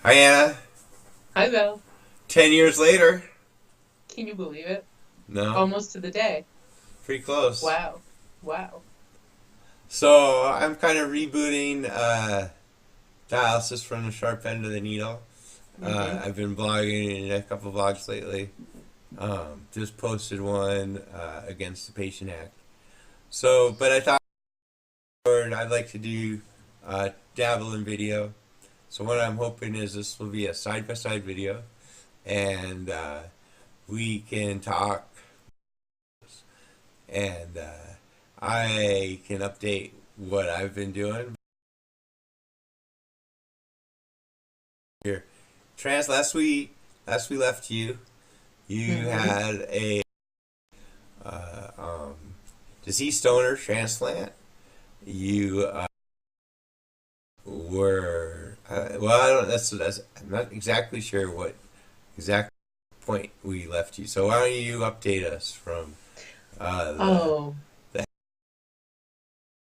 Hi, Anna. Hi, Bill. 10 years later. Can you believe it? No, Almost to the day. pretty close. Wow. Wow. So I'm kind of rebooting dialysis from the sharp end of the needle. Mm-hmm. I've been blogging in a couple vlogs lately. Just posted one against the Patient Act. So, but I thought I'd like to do dabble in video. So what I'm hoping is this will be a side-by-side video, and we can talk, and I can update what I've been doing. Here, trans. Last we left you, you Mm-hmm. had a uh, um, deceased donor transplant. You were well. I don't. That's. I'm not exactly sure what exact point we left you. So why don't you update us from the Oh, the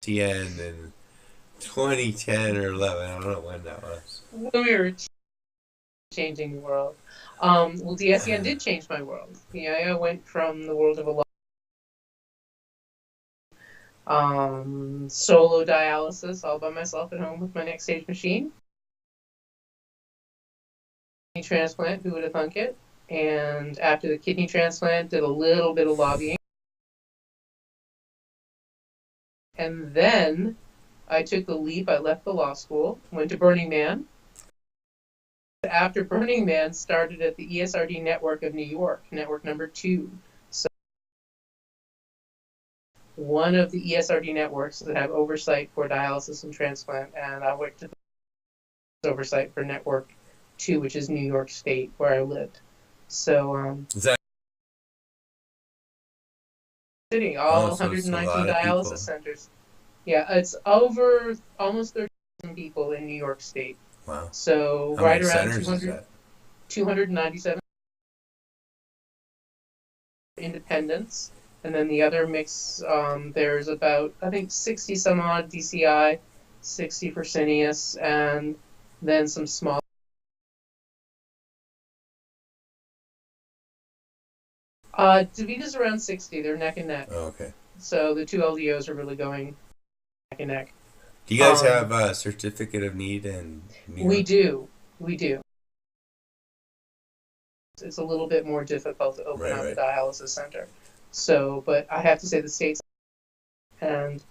TN in 2010 or 11? I don't know when that was. when we were changing the world. Well, DSEN did change my world. Yeah, I went from the world of a solo dialysis all by myself at home with my next stage machine. Kidney transplant, who would have thunk it? And after the kidney transplant, did a little bit of lobbying. And then I took the leap. I left the law school, went to Burning Man. After Burning Man, started at the ESRD network of New York, network number 2. So one of the ESRD networks that have oversight for dialysis and transplant, and I worked at the oversight for network 2, which is New York State, where I lived. So Is that city, oh? all So it's a 119 lot of dialysis people. centers. Yeah, it's over almost 30,000 people in New York State. Wow. So How right many around centers is that? 297 independents, and then the other mix, there's about, I think, 60 some odd DCI, 60 Fresenius, and then some small. DaVita's around 60, they're neck and neck. Oh, okay. So the two LDOs are really going neck and neck. Do you guys Um, have a certificate of need in New we York? do, we do. It's a little bit more difficult to open Right, up a right. dialysis center. So, but I have to say the states and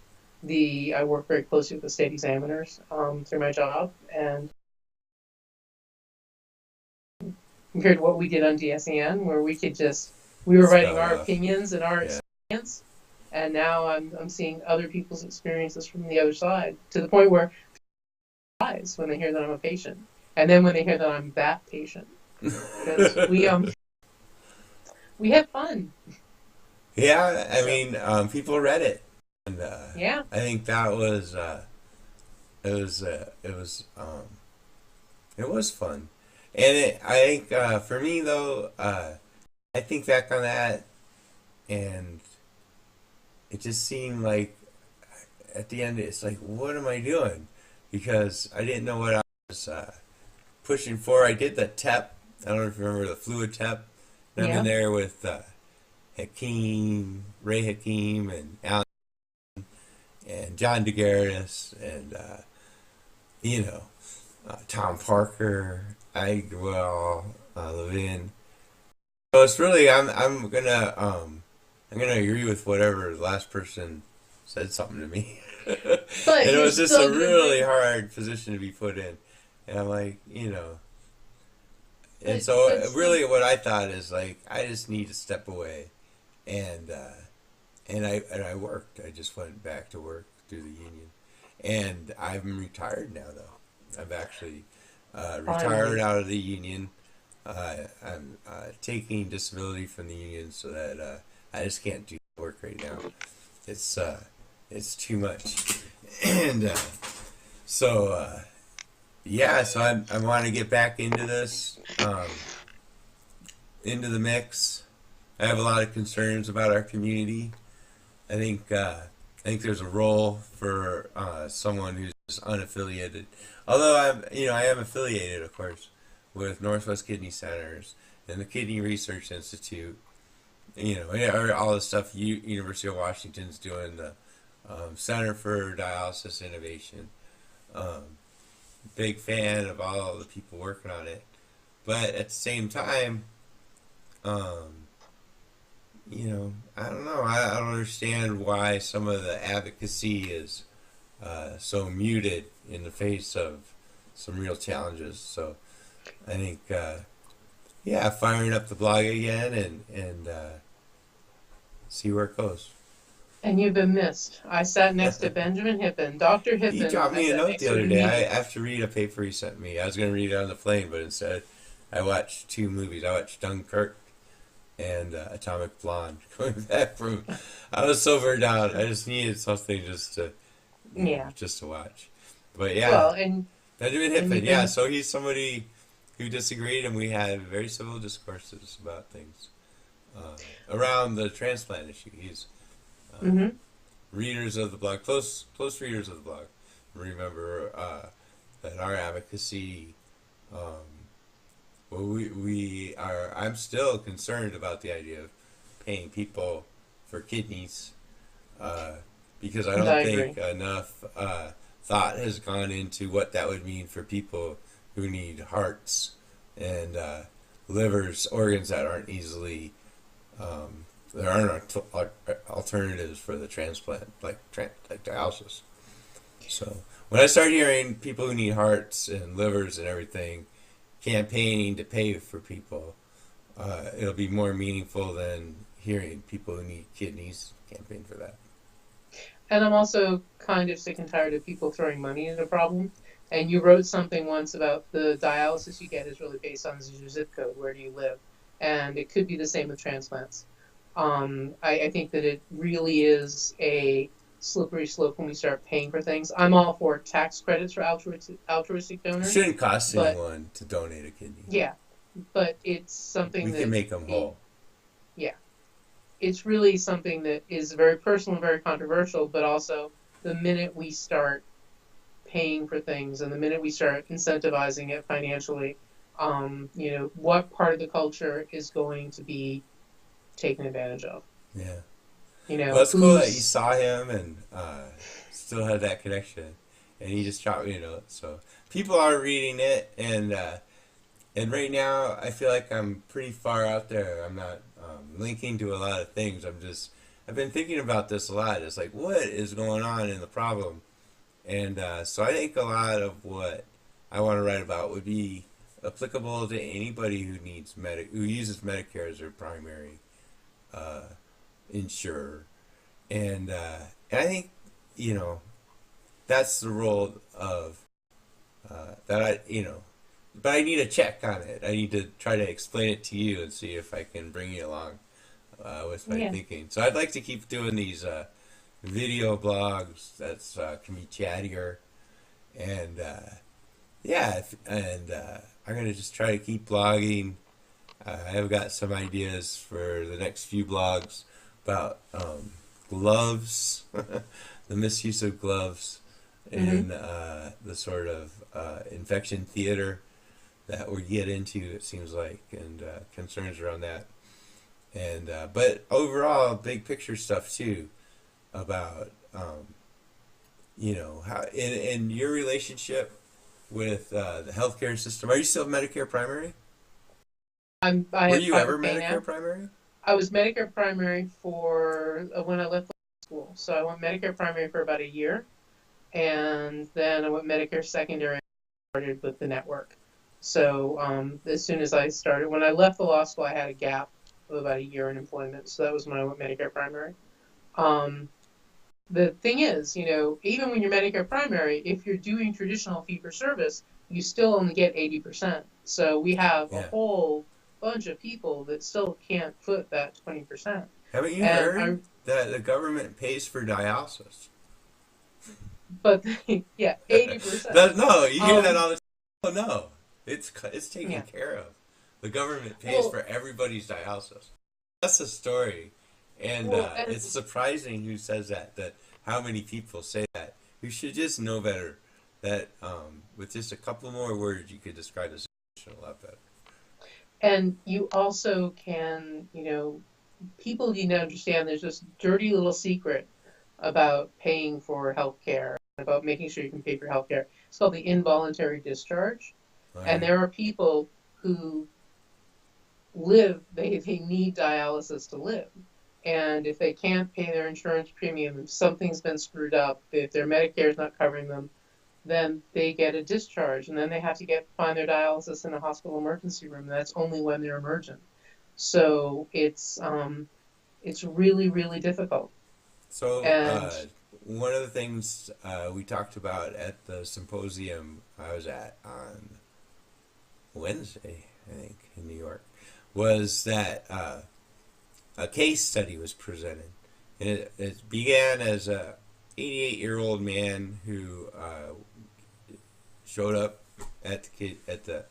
I work very closely with the state examiners through my job, and compared to what we did on DSEN, where we were writing Spell it our off. opinions and our Yeah. experience, and now I'm seeing other people's experiences from the other side to the point where eyes when they hear that I'm a patient, and then when they hear that I'm that patient, because we have fun. Yeah, I So mean, people read it, and yeah, I think that was it was fun, and I think for me though, I think back on that, and it just seemed like at the end it's like, what am I doing? Because I didn't know what I was pushing for. I did the TEP. I don't know if you remember the fluid TEP. And I've been yeah. there with Hakeem, Ray Hakeem, and Alan and John DeGaris, and you know Tom Parker, Agwell, Levin. So it's really I'm gonna agree with whatever the last person said something to me. And But it you're was just a still gonna really bring. hard position to be put in. And I'm like, and But so still, really what I thought is like I just need to step away, and I worked. I just went back to work through the union, and I'm retired now though. I've actually retired finally. out of the union. I'm taking disability from the union so that I just can't do work right now. It's it's too much, and so yeah. So I want to get back into this, into the mix. I have a lot of concerns about our community. I think I think there's a role for someone who's unaffiliated. Although I am affiliated, of course, with Northwest Kidney Centers and the Kidney Research Institute. Or all the stuff University of Washington's doing, the Center for Dialysis Innovation. Um, Big fan of all the people working on it, but at the same time, um, I don't know. I don't understand why some of the advocacy is so muted in the face of some real challenges. So I think, yeah, firing up the blog again and see where it goes. And you've been missed. I sat next to Benjamin Hippen, Dr. He Hippen. dropped I me a sat note next the to him other day. I immediately. have to read a paper he sent me. I was going to read it on the plane, but instead I watched two movies. I watched Dunkirk and Atomic Blonde. Coming back from, I was so burned out. I just needed something Yeah. just to watch. But yeah, Well, Benjamin and Hiffen. you've Yeah, been. so he's somebody who disagreed, and we had very civil discourses about things uh, around the transplant issue. He's uh, Hmm. readers of the blog, close readers of the blog, remember that our advocacy. Well, we are. I'm still concerned about the idea of paying people for kidneys uh, because I I don't think agree. enough thought has gone into what that would mean for people who need hearts and livers, organs that aren't easily. There aren't alternatives for the transplant, like dialysis. So when I start hearing people who need hearts and livers and everything campaigning to pay for people, it'll be more meaningful than hearing people who need kidneys campaign for that. And I'm also kind of sick and tired of people throwing money at a problem. And you wrote something once about the dialysis you get is really based on your zip code. Where do you live? And it could be the same with transplants. I think that it really is a slippery slope when we start paying for things. I'm all for tax credits for altruistic It donors, shouldn't cost but anyone to donate a kidney. yeah, but it's We something can that make them it, whole. yeah, it's really something that is very personal and very controversial, but also the minute we start paying for things and the minute we start incentivizing it financially, what part of the culture is going to be taken advantage of? Yeah. You Well, know, it's cool that you who's, saw him and still had that connection, and he just dropped me a note. So people are reading it, and right now I feel like I'm pretty far out there. I'm not linking to a lot of things. I've been thinking about this a lot. It's like what is going on in the problem, and so I think a lot of what I want to write about would be applicable to anybody who uses Medicare as their primary uh, insurer. And I think you know that's the role of that I but I need a check on it. I need to try to explain it to you and see if I can bring you along with my yeah. thinking. So I'd like to keep doing these video blogs that's can be chattier and I'm gonna just try to keep blogging. I've got some ideas for the next few blogs about gloves, the misuse of gloves Hmm. in the sort of infection theater that we get into, it seems like, and concerns around that. And but overall, big picture stuff too about how in your relationship with the healthcare system. Are you still Medicare primary? I Were have you ever private pay Medicare now. primary? I was Medicare primary for when I left school. So I went Medicare primary for about a year, and then I went Medicare secondary and started with the network. So as soon as I started, when I left the law school, I had a gap of about a year in employment. So that was when I went Medicare primary. Um, the thing is, even when you're Medicare primary, if you're doing traditional fee for service, you still only get 80%. So we have a Yeah. whole bunch of people that still can't foot that 20%. Haven't you And heard that the government pays for dialysis? but yeah, 80%. No, you hear that Um, all the time. Oh no, it's taken yeah. care of. The government pays Well, for everybody's dialysis. That's the story, and well, and it's surprising who says that. That how many people say that. You should just know better. That with just a couple more words, you could describe the situation a lot better. And you also can, people need to understand there's this dirty little secret about paying for healthcare, about making sure you can pay for healthcare. It's called the involuntary discharge. All And right. there are people who they need dialysis to live. And if they can't pay their insurance premium, if something's been screwed up, if their Medicare is not covering them, then they get a discharge, and then they have to find their dialysis in a hospital emergency room. That's only when they're emergent. So it's really really difficult. So, And one of the things we talked about at the symposium I was at on Wednesday, I think, in New York, was that a case study was presented. And it began as a 88-year-old man who showed up at the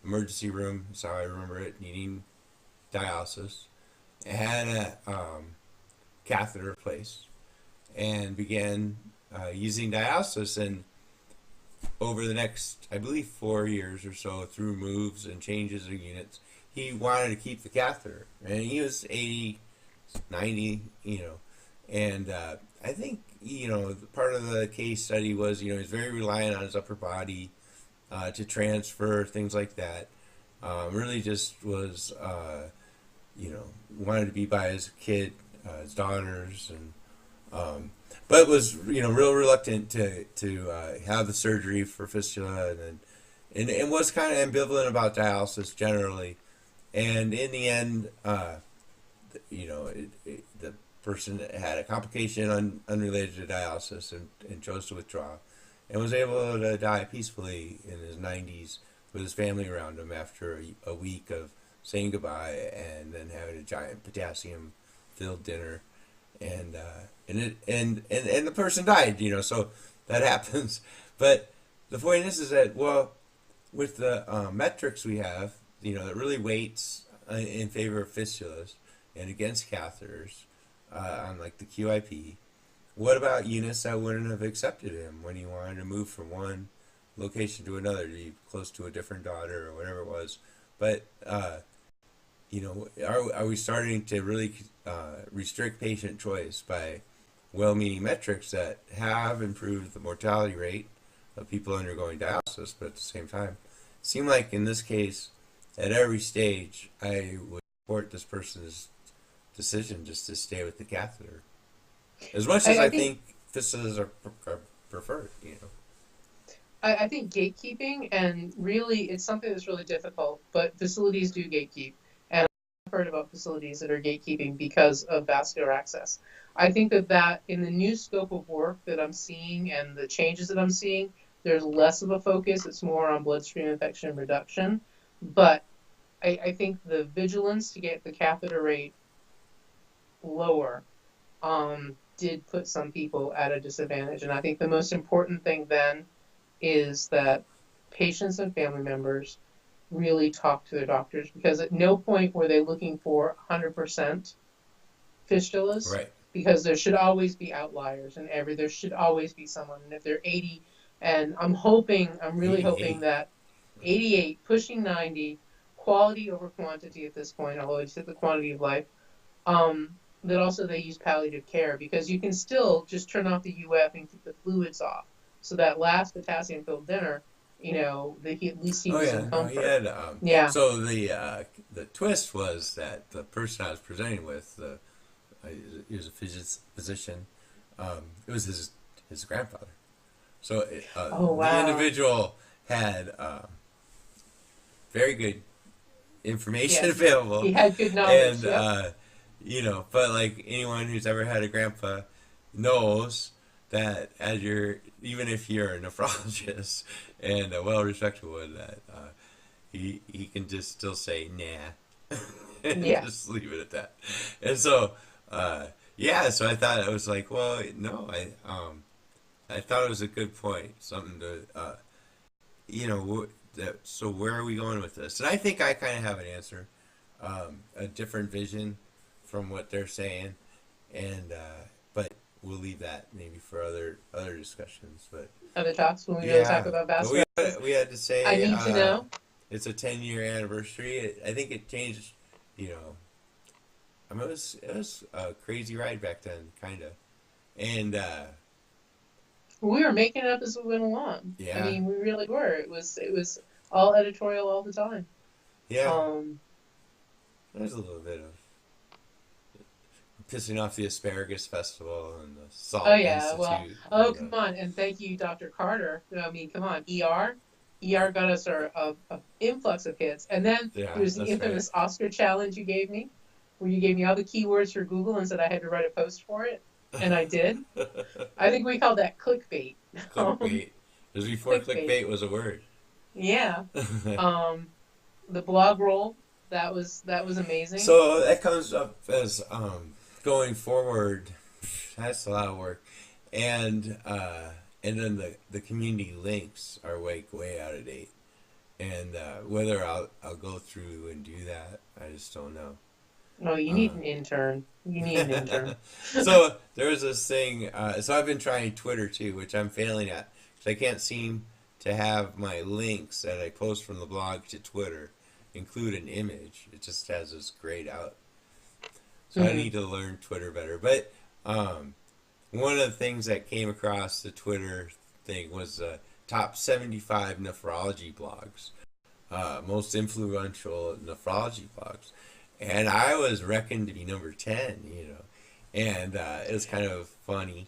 emergency room. That's how I remember it, needing dialysis. Had a catheter placed and began using dialysis. And over the next, I believe, 4 years or so, through moves and changes of units, he wanted to keep the catheter. And he was 80, 90, And I think, part of the case study was, he's very reliant on his upper body to transfer, things like that. Really just was, wanted to be by his kid, his daughters, and but was real reluctant to have the surgery for fistula, and was kind of ambivalent about dialysis generally. And in the end, the person had a complication unrelated to dialysis and chose to withdraw, and was able to die peacefully in his 90s with his family around him after a week of saying goodbye and then having a giant potassium filled dinner, and the person died. So that happens. But the point is that, well, with the metrics we have, that really weights in favor of fistulas and against catheters, on like the QIP. What about units that wouldn't have accepted him when he wanted to move from one location to another, to be close to a different daughter or whatever it was? But are we starting to really restrict patient choice by well-meaning metrics that have improved the mortality rate of people undergoing dialysis, but at the same time, it seemed like in this case, at every stage, I would support this person's decision just to stay with the catheter. As much as I I think think fistulas are preferred. I think gatekeeping, and really it's something that's really difficult, but facilities do gatekeep. And I've heard about facilities that are gatekeeping because of vascular access. I think that in the new scope of work that I'm seeing and the changes that I'm seeing, there's less of a focus. It's more on bloodstream infection reduction. But I think the vigilance to get the catheter rate lower did put some people at a disadvantage. And I think the most important thing then is that patients and family members really talk to their doctors, because at no point were they looking for 100% fistulas, Right. because there should always be outliers, and there should always be someone. And if they're 80, and I'm really hoping 88. that 88 pushing 90, quality over quantity at this point, although it's the quantity of life, that also they use palliative care, because you can still just turn off the UF and keep the fluids off. So that last potassium filled dinner, at least he Oh was yeah, in no, he comfort. had. Yeah. So the twist was that the person I was presenting with, he was a physician. It was his grandfather. So Oh the wow. individual had very good information Yes. available, He had good knowledge. and Yep. but like anyone who's ever had a grandpa knows that even if you're a nephrologist and a well-respected one, that he can just still say nah and Yeah. just leave it at that. And so yeah, so I thought it was like, well, no, I thought it was a good point, something to so where are we going with this? And I think I kind of have an answer, a different vision from what they're saying, and but we'll leave that maybe for other discussions. But Other talks when we go to talk yeah, about but bass prices. we had to I say need to know. it's a 10-year anniversary. I think it changed. You know, I mean, it was a crazy ride back then, kind of. And We were making it up as we went along. I yeah, mean, we really were. It was all editorial all the time. yeah, Um, there's a little bit of pissing off the Asparagus Festival and the oh Salt yeah, well, Institute oh and come on, and thank you, Dr. Carter. I mean, come on, ER got us a influx of hits, and then yeah, there's the that's right. infamous Oscar challenge you gave me, where you gave me all the keywords for Google and said I had to write a post for it, and I did. I think we called that clickbait. Clickbait. It was before Clickbait. clickbait was a word. Yeah. Um, the blog roll, that was amazing. So that comes up as going forward. That's a lot of work, and then the community links are way out of date. And whether I'll go through and do that, I just don't know. Oh, you need Uh, an intern. You need an intern. so there was this thing. So I've been trying Twitter too, which I'm failing at because I can't seem to have my links that I post from the blog to Twitter include an image. It just has this grayed out. So I Hmm. need to learn Twitter better. But um, one of the things that came across the Twitter thing was top 75 nephrology blogs, most influential nephrology blogs. And I was reckoned to be number 10, you know. And it was kind of funny.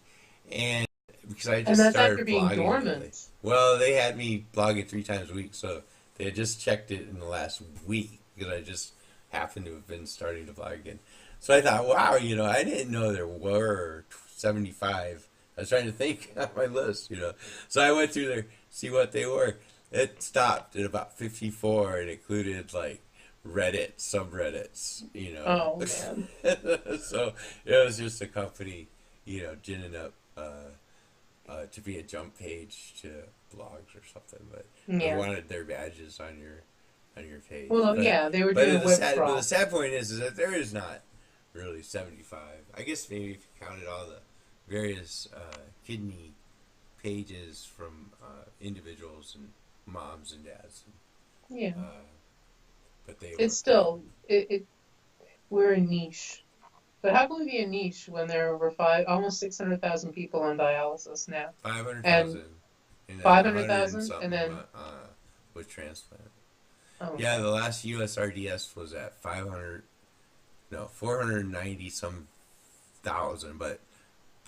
And because I And just that's after started being blogging lately. dormant. Well, they had me blogging 3 times a week, so they had just checked it in the last week because I just happened to have been starting to blog again. So I thought, wow, you know, I didn't know there were 75. I was trying to think on my list, you know. So I went through there, see what they were. It stopped at about 54 and included like Reddit subreddits, you know. Oh man. So it was just a company, you know, ginning up to be a jump page to blogs or something, but they Yeah. wanted their badges on your page. Well, But yeah, they were but doing web the crawl. sad point is that there is not really 75. I guess maybe if you counted all the various kidney pages from individuals and moms and dads, Yeah. but they It's were still it we're a niche. But how can we be a niche when there are over almost 600,000 people on dialysis now, and 500,000 and then five a hundred hundred and thousand, and something then with transplant. Yeah, okay, the last USRDS was at 500, no, 490 some thousand, but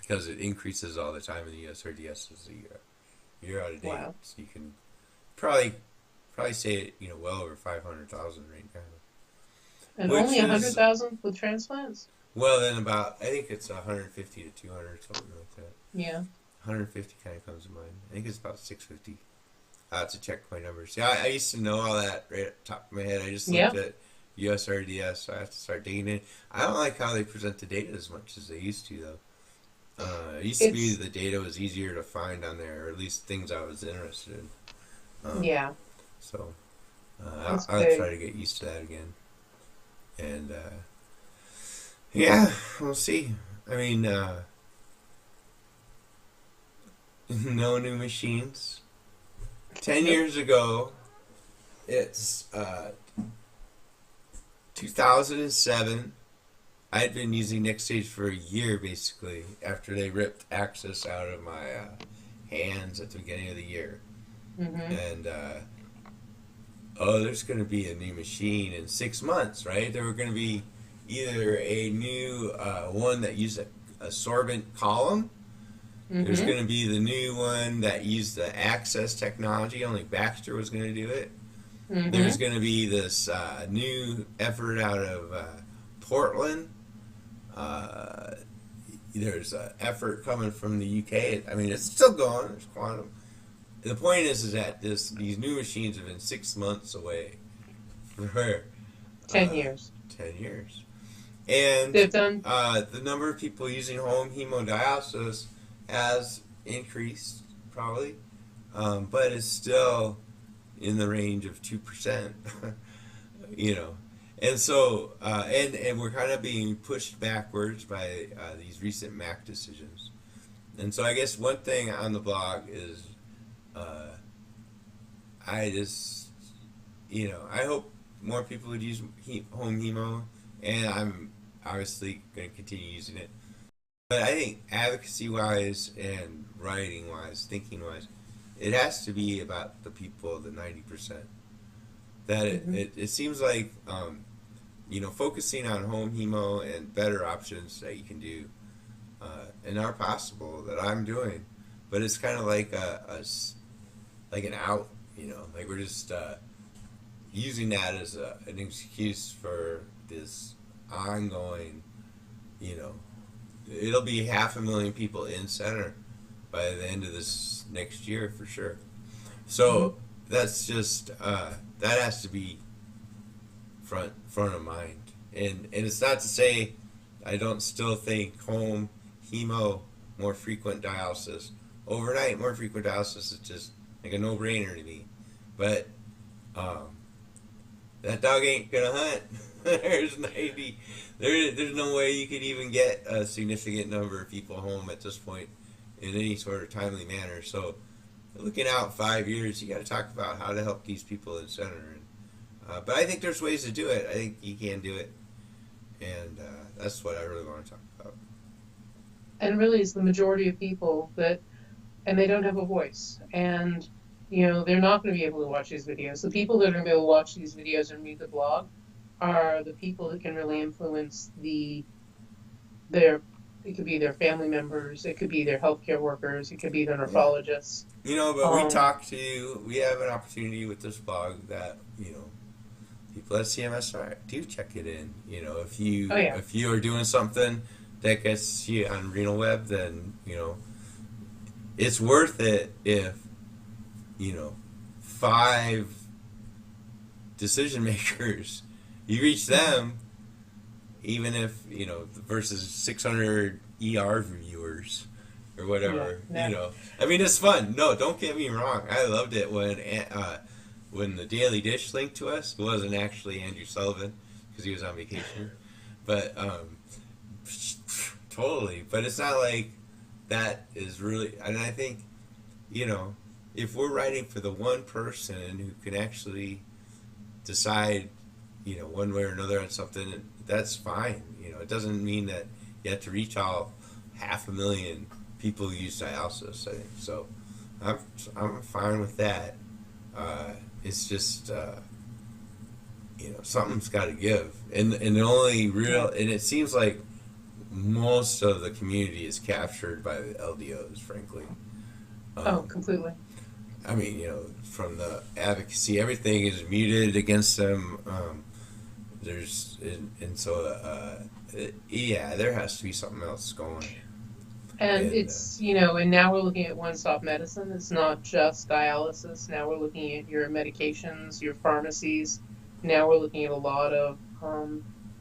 because it increases all the time in the USRDS is a year out of date, wow, so you can probably say it, you know, well over 500,000 right now, and which only a hundred is thousand with transplants. well then about I think it's 150 to 200 something like that. Yeah, 150 kind of comes to mind. I think it's about 650. I have to check my numbers. Yeah, I used to know all that right at the top of my head. I just looked yep. at USRDS, so I have to start digging in. I don't like how they present the data as much as they used to, though. It used to be It's the data was easier to find on there, or at least things I was interested in. Um, yeah, so it's I'll try big. to get used to that again. And yeah, we'll see. I mean, no new machines. 10 Nope. years ago, it's 2007. I had been using NextStage for a year basically after they ripped Access out of my hands at the beginning of the year. Hmm. And oh, there's going to be a new machine in 6 months, right? There were going to be either a new one that used a sorbent column. There's Hmm. going to be the new one that used the Access technology. Only Baxter was going to do it. There's Hmm. going to be this new effort out of Portland. Uh, there's an effort coming from the UK. I mean, it's still going. There's quantum. The point is that these new machines have been 6 months away for ten uh, years. 10 years, and They've done. the number of people using home hemodialysis has increased probably, but it's still in the range of 2%. You know, and so and we're kind of being pushed backwards by these recent MAC decisions. And so I guess one thing on the blog is uh, I just, I hope more people would use home hemo, and I'm obviously going to continue using it. But I think advocacy wise and writing wise, thinking wise, it has to be about the people, the 90%. That Hmm. it seems like, focusing on home hemo and better options that you can do and are possible that I'm doing. But it's kind of like like an out, like we're just using that as an excuse for this ongoing, you know, it'll be 500,000 people in center by the end of this next year for sure. Hmm. So that's just that has to be front of mind, and it's not to say I don't still think home hemo, more frequent dialysis, overnight more frequent dialysis is just like a no brainer to me, but um, that dog ain't gonna hunt. There's 90. There's no way you could even get a significant number of people home at this point in any sort of timely manner. So, looking out 5 years, you got to talk about how to help these people in center. But I think there's ways to do it. I think you can do it, and that's what I really want to talk about. And really, it's the majority of people that, and they don't have a voice. And, they're not going to be able to watch these videos. The people that are going to be able to watch these videos and read the blog are the people that can really influence their, it could be their family members, it could be their healthcare workers, it could be their Yeah. nephrologists. But Um, we have an opportunity with this blog that, people at CMSR do check it in. oh yeah. If you are doing something that gets you on renal web, then it's worth it if five decision makers you reach Hmm. them, even if versus 600 ER reviewers or Yeah. whatever. Yeah. I mean, it's fun. No, don't get me wrong. I loved it when the Daily Dish linked to us. It wasn't actually Andrew Sullivan because he was on vacation, but totally. But it's not like that is really. And I think you know if we're writing for the one person who can actually decide, one way or another on something, that's fine. It doesn't mean that you have to reach all 500,000 people who use dialysis. I think so. I'm I'm fine with that. It's just something's got to give, and the only real, Yeah. and it seems like most of the community is captured by the LDOs. Frankly, Oh, um, completely. I mean, from the advocacy, everything is muted against them. There's and so yeah, there has to be something else going. And And and now we're looking at one-stop medicine. It's not just dialysis. Now we're looking at your medications, your pharmacies. Now we're looking at a lot of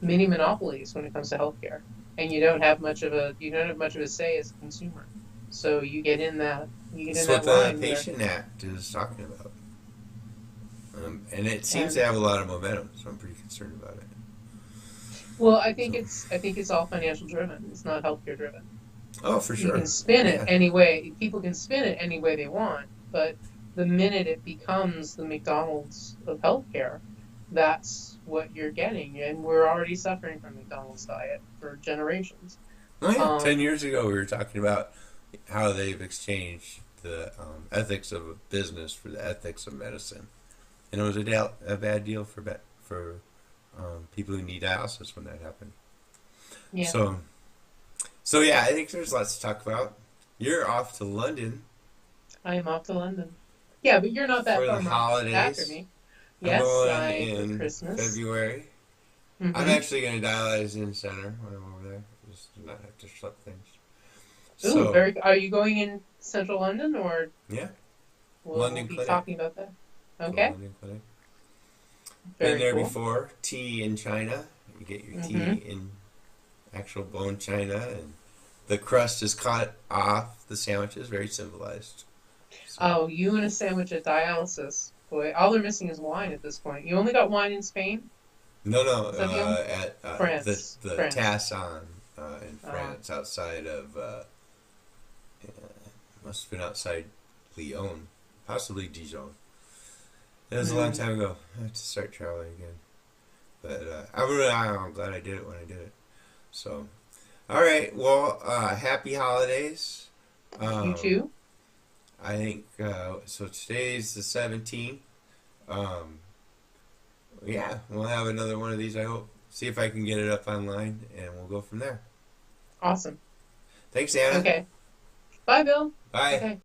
mini monopolies when it comes to healthcare. And you don't have much of a say as a consumer. So you get in it's what that the line where, Patient Act is talking about, and it seems to and have a lot of momentum. So I'm pretty concerned about it. well, So, I think it's all financial driven. It's not healthcare driven. oh, for You can sure, spin it yeah. any way. People can spin it any way they want, but the minute it becomes the McDonald's of healthcare, that's what you're getting. And we're already suffering from McDonald's diet for generations. Oh yeah, 10 years Um, ago we were talking about how they've exchanged the ethics of a business for the ethics of medicine, and it was a bad deal for people who need dialysis when that happened. yeah, So so yeah, I think there's lots to talk about. You're off to London I am off to London. Yeah, but you're not that for the far after holidays. me. I'm Yes, going I for in Christmas. February. I'm Mm-hmm. actually going to dialyze in center when I'm over there, just to not have to schlep things. Ooh, So very. Are you going in central London, or yeah, we'll London be Clinic. talking about that? So Okay, London Clinic. Been very there cool. before. Tea in China. You get your tea Mm-hmm. in actual bone china, and the crust is cut off the sandwiches, very civilized. So Oh, you and a sandwich at dialysis. Boy, all they're missing is wine at this point. You only got wine in Spain? no, no, Is that the only? at France. the France. Tasson in Uh, France, outside of Must have been outside Lyon, possibly Dijon. It was a long Mm. time ago. I have to start traveling again. But I'm glad I did it when I did it. So, all right. Well, happy holidays. You Um, too? I think so. Today's the 17th. Um, yeah, we'll have another one of these. I hope. See if I can get it up online, and we'll go from there. Awesome. Thanks, Anna. Okay. Bye, Bill. Bye. Okay.